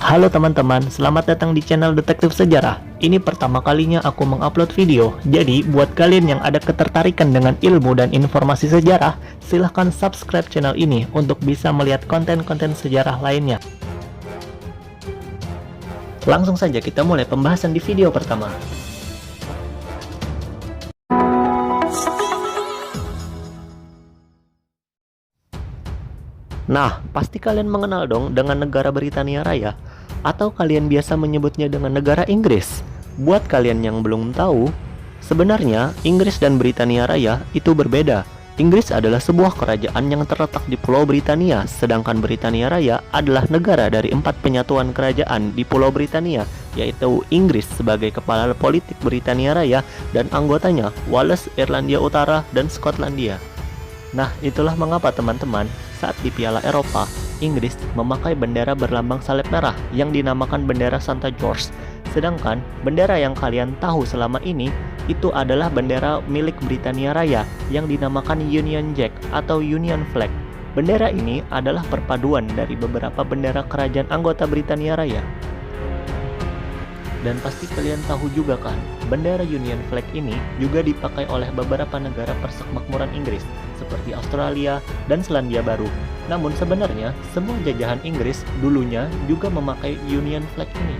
Halo teman-teman, selamat datang di channel Detektif Sejarah. Ini pertama kalinya aku mengupload video. Jadi, buat kalian yang ada ketertarikan dengan ilmu dan informasi sejarah, silahkan subscribe channel ini untuk bisa melihat konten-konten sejarah lainnya. Langsung saja kita mulai pembahasan di video pertama. Nah, pasti kalian mengenal dong dengan negara Britania Raya, atau kalian biasa menyebutnya dengan negara Inggris. Buat kalian yang belum tahu, sebenarnya Inggris dan Britania Raya itu berbeda. Inggris adalah sebuah kerajaan yang terletak di Pulau Britania, sedangkan Britania Raya adalah negara dari 4 penyatuan kerajaan di Pulau Britania, yaitu Inggris sebagai kepala politik Britania Raya dan anggotanya Wales, Irlandia Utara, dan Skotlandia. Nah, itulah mengapa teman-teman, saat di Piala Eropa, Inggris memakai bendera berlambang salib merah yang dinamakan bendera Santa George. Sedangkan bendera yang kalian tahu selama ini itu adalah bendera milik Britania Raya yang dinamakan Union Jack atau Union Flag. Bendera ini adalah perpaduan dari beberapa bendera kerajaan anggota Britania Raya. Dan pasti kalian tahu juga kan, bendera Union Flag ini juga dipakai oleh beberapa negara persemakmuran Inggris, seperti Australia dan Selandia Baru. Namun sebenarnya, semua jajahan Inggris dulunya juga memakai Union Flag ini.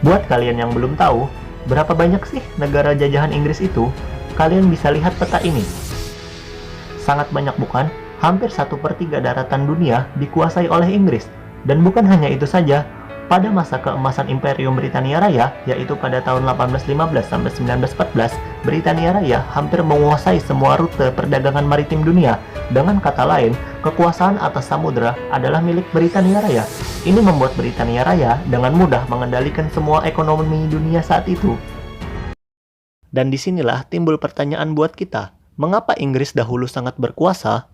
Buat kalian yang belum tahu, berapa banyak sih negara jajahan Inggris itu? Kalian bisa lihat peta ini. Sangat banyak bukan? Hampir 1/3 daratan dunia dikuasai oleh Inggris. Dan bukan hanya itu saja, pada masa keemasan Imperium Britania Raya, yaitu pada tahun 1815 sampai 1914, Britania Raya hampir menguasai semua rute perdagangan maritim dunia. Dengan kata lain, kekuasaan atas samudera adalah milik Britania Raya. Ini membuat Britania Raya dengan mudah mengendalikan semua ekonomi dunia saat itu. Dan disinilah timbul pertanyaan buat kita, mengapa Inggris dahulu sangat berkuasa?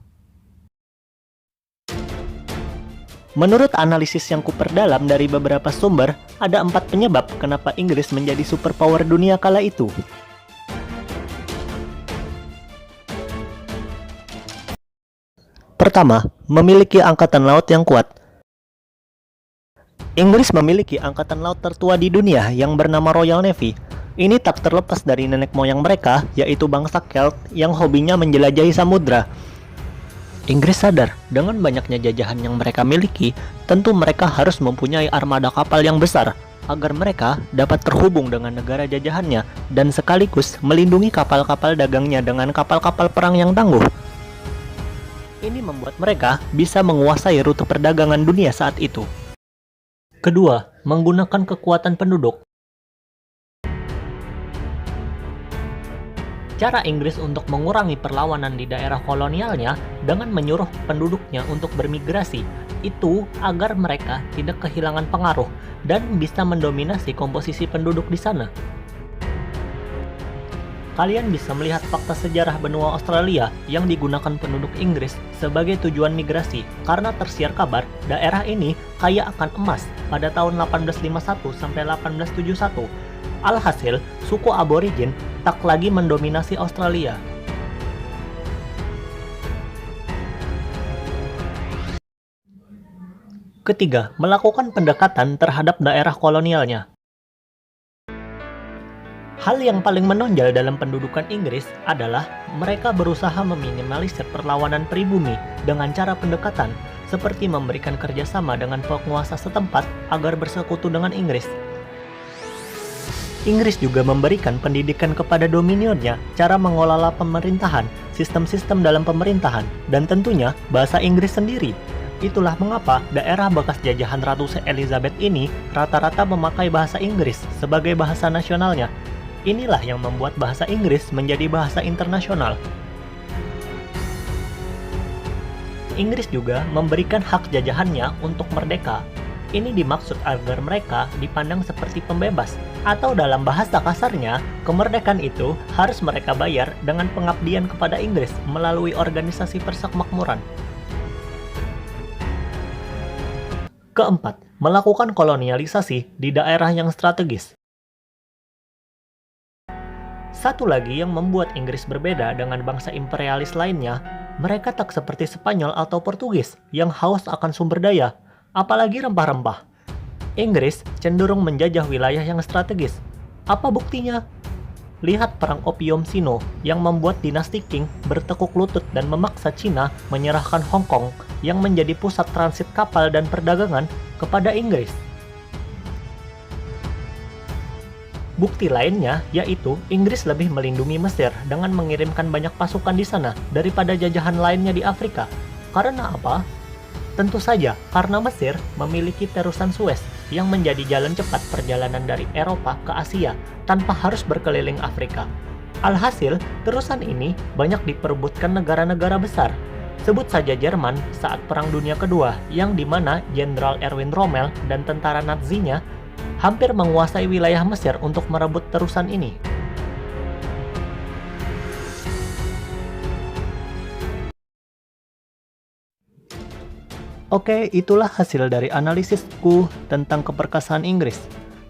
Menurut analisis yang kuperdalam dari beberapa sumber, ada 4 penyebab kenapa Inggris menjadi superpower dunia kala itu. Pertama, memiliki angkatan laut yang kuat. Inggris memiliki angkatan laut tertua di dunia yang bernama Royal Navy. Ini tak terlepas dari nenek moyang mereka, yaitu bangsa Celt yang hobinya menjelajahi samudra. Inggris sadar, dengan banyaknya jajahan yang mereka miliki, tentu mereka harus mempunyai armada kapal yang besar, agar mereka dapat terhubung dengan negara jajahannya, dan sekaligus melindungi kapal-kapal dagangnya dengan kapal-kapal perang yang tangguh. Ini membuat mereka bisa menguasai rute perdagangan dunia saat itu. Kedua, menggunakan kekuatan penduduk. Cara Inggris untuk mengurangi perlawanan di daerah kolonialnya dengan menyuruh penduduknya untuk bermigrasi, itu agar mereka tidak kehilangan pengaruh dan bisa mendominasi komposisi penduduk di sana. Kalian bisa melihat fakta sejarah benua Australia yang digunakan penduduk Inggris sebagai tujuan migrasi karena tersiar kabar daerah ini kaya akan emas pada tahun 1851 sampai 1871. Alhasil, suku aborigin tak lagi mendominasi Australia. Ketiga, melakukan pendekatan terhadap daerah kolonialnya. Hal yang paling menonjol dalam pendudukan Inggris adalah mereka berusaha meminimalisir perlawanan pribumi dengan cara pendekatan, seperti memberikan kerjasama dengan penguasa setempat agar bersekutu dengan Inggris. Inggris juga memberikan pendidikan kepada dominionnya, cara mengelola pemerintahan, sistem-sistem dalam pemerintahan, dan tentunya bahasa Inggris sendiri. Itulah mengapa daerah bekas jajahan Ratu Elizabeth ini rata-rata memakai bahasa Inggris sebagai bahasa nasionalnya. Inilah yang membuat bahasa Inggris menjadi bahasa internasional. Inggris juga memberikan hak jajahannya untuk merdeka. Ini dimaksud agar mereka dipandang seperti pembebas, atau dalam bahasa kasarnya, kemerdekaan itu harus mereka bayar dengan pengabdian kepada Inggris melalui organisasi persemakmuran. Keempat, melakukan kolonialisasi di daerah yang strategis. Satu lagi yang membuat Inggris berbeda dengan bangsa imperialis lainnya, mereka tak seperti Spanyol atau Portugis yang haus akan sumber daya. apalagi rempah-rempah. Inggris cenderung menjajah wilayah yang strategis. Apa buktinya? Lihat Perang Opium Sino yang membuat dinasti Qing bertekuk lutut dan memaksa Cina menyerahkan Hong Kong yang menjadi pusat transit kapal dan perdagangan kepada Inggris. Bukti lainnya yaitu Inggris lebih melindungi Mesir dengan mengirimkan banyak pasukan di sana daripada jajahan lainnya di Afrika. Karena apa? Tentu saja karena Mesir memiliki terusan Suez yang menjadi jalan cepat perjalanan dari Eropa ke Asia tanpa harus berkeliling Afrika. Alhasil, terusan ini banyak diperebutkan negara-negara besar. Sebut saja Jerman saat Perang Dunia Kedua, yang dimana Jenderal Erwin Rommel dan tentara Nazinya hampir menguasai wilayah Mesir untuk merebut terusan ini. Oke, itulah hasil dari analisisku tentang keperkasaan Inggris.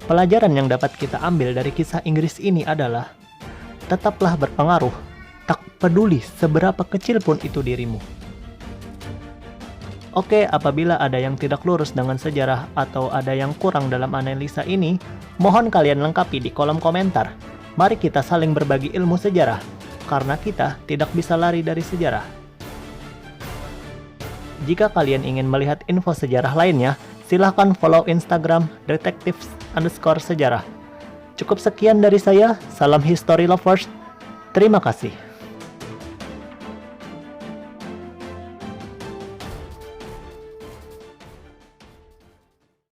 Pelajaran yang dapat kita ambil dari kisah Inggris ini adalah tetaplah berpengaruh, tak peduli seberapa kecil pun itu dirimu. Oke, apabila ada yang tidak lurus dengan sejarah atau ada yang kurang dalam analisa ini, mohon kalian lengkapi di kolom komentar. Mari kita saling berbagi ilmu sejarah, karena kita tidak bisa lari dari sejarah. Jika kalian ingin melihat info sejarah lainnya, silahkan follow Instagram @detektifs_sejarah. Cukup sekian dari saya, salam history lovers, terima kasih.